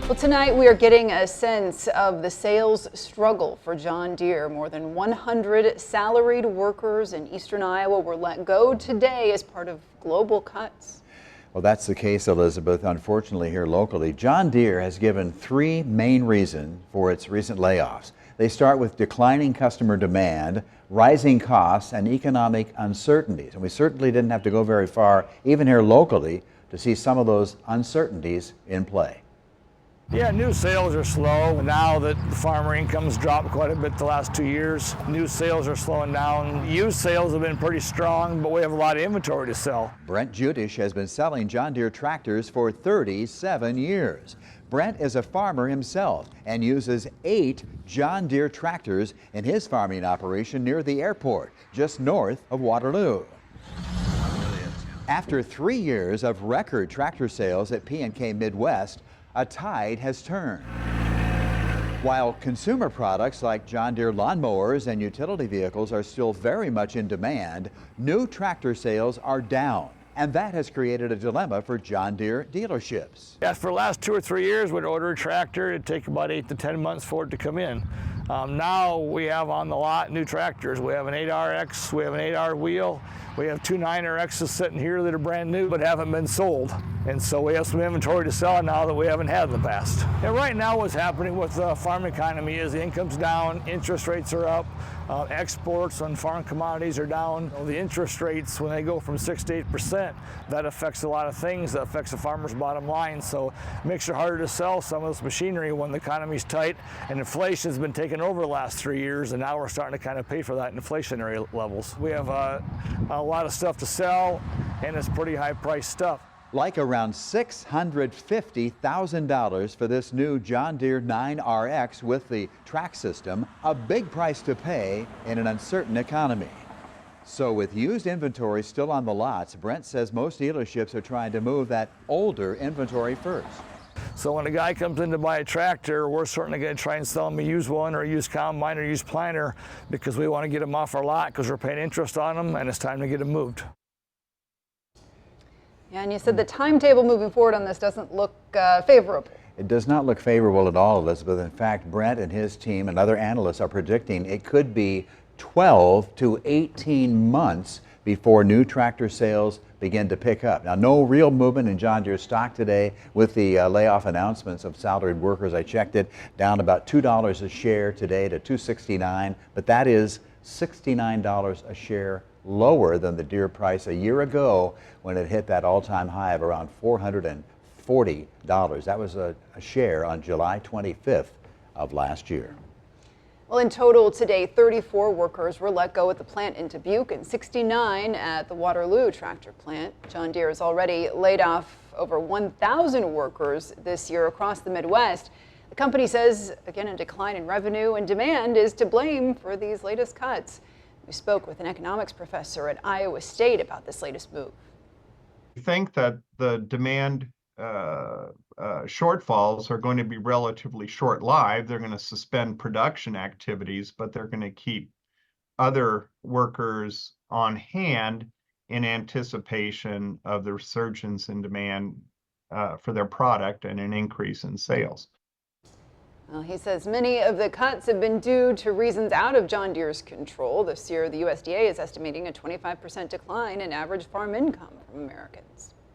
Well, tonight we are getting a sense of the sales struggle for John Deere. More than 100 salaried workers in eastern Iowa were let go today as part of global cuts. Well, that's the case, Elizabeth. Unfortunately, here locally, John Deere has given three main reasons for its recent layoffs. They start with declining customer demand, rising costs, and economic uncertainties. And we certainly didn't have to go very far, even here locally, to see some of those uncertainties in play. Yeah, new sales are slow. Now that the farmer income's dropped quite a bit the last 2 years, new sales are slowing down. Used sales have been pretty strong, but we have a lot of inventory to sell. Brent Judish has been selling John Deere tractors for 37 years. Brent is a farmer himself and uses 8 John Deere tractors in his farming operation near the airport, just north of Waterloo. After 3 years of record tractor sales at P&K Midwest, a tide has turned. While consumer products like John Deere lawnmowers and utility vehicles are still very much in demand, new tractor sales are down. And that has created a dilemma for John Deere dealerships. Yeah, for the last 2 or 3 years, we'd order a tractor. It'd take about 8 to 10 months for it to come in. Now we have on the lot new tractors. We have an 8RX, we have an 8R wheel, we have 2 9RXs sitting here that are brand new but haven't been sold. And so we have some inventory to sell now that we haven't had in the past. And right now what's happening with the farm economy is the income's down, interest rates are up, exports on farm commodities are down. The interest rates, when they go from 6 to 8%, that affects a lot of things. That affects the farmer's bottom line. So it makes it harder to sell some of this machinery when the economy's tight and inflation's been taking over the last 3 years, and now we're starting to kind of pay for that in inflationary levels. We have a lot of stuff to sell, and it's pretty high priced stuff. Like around $650,000 for this new John Deere 9RX with the track system, a big price to pay in an uncertain economy. So with used inventory still on the lots, Brent says most dealerships are trying to move that older inventory first. So when a guy comes in to buy a tractor, we're certainly going to try and sell him a used one or a used combine or a used planter because we want to get them off our lot because we're paying interest on them and it's time to get them moved. Yeah, and you said the timetable moving forward on this doesn't look favorable. It does not look favorable at all, Elizabeth. In fact, Brent and his team and other analysts are predicting it could be 12 to 18 months before new tractor sales begin to pick up. Now, no real movement in John Deere stock today with the layoff announcements of salaried workers. I checked it, down about $2 a share today to $2.69, but that is $69 a share lower than the Deere price a year ago when it hit that all-time high of around $440. That was a share on July 25th of last year. Well, in total today, 34 workers were let go at the plant in Dubuque and 69 at the Waterloo tractor plant. John Deere has already laid off over 1,000 workers this year across the Midwest. The company says, again, a decline in revenue and demand is to blame for these latest cuts. We spoke with an economics professor at Iowa State about this latest move. We think that the demand shortfalls are going to be relatively short-lived. They're going to suspend production activities, but they're going to keep other workers on hand in anticipation of the resurgence in demand for their product and an increase in sales. Well, he says many of the cuts have been due to reasons out of John Deere's control. This year, the USDA is estimating a 25% decline in average farm income from Americans.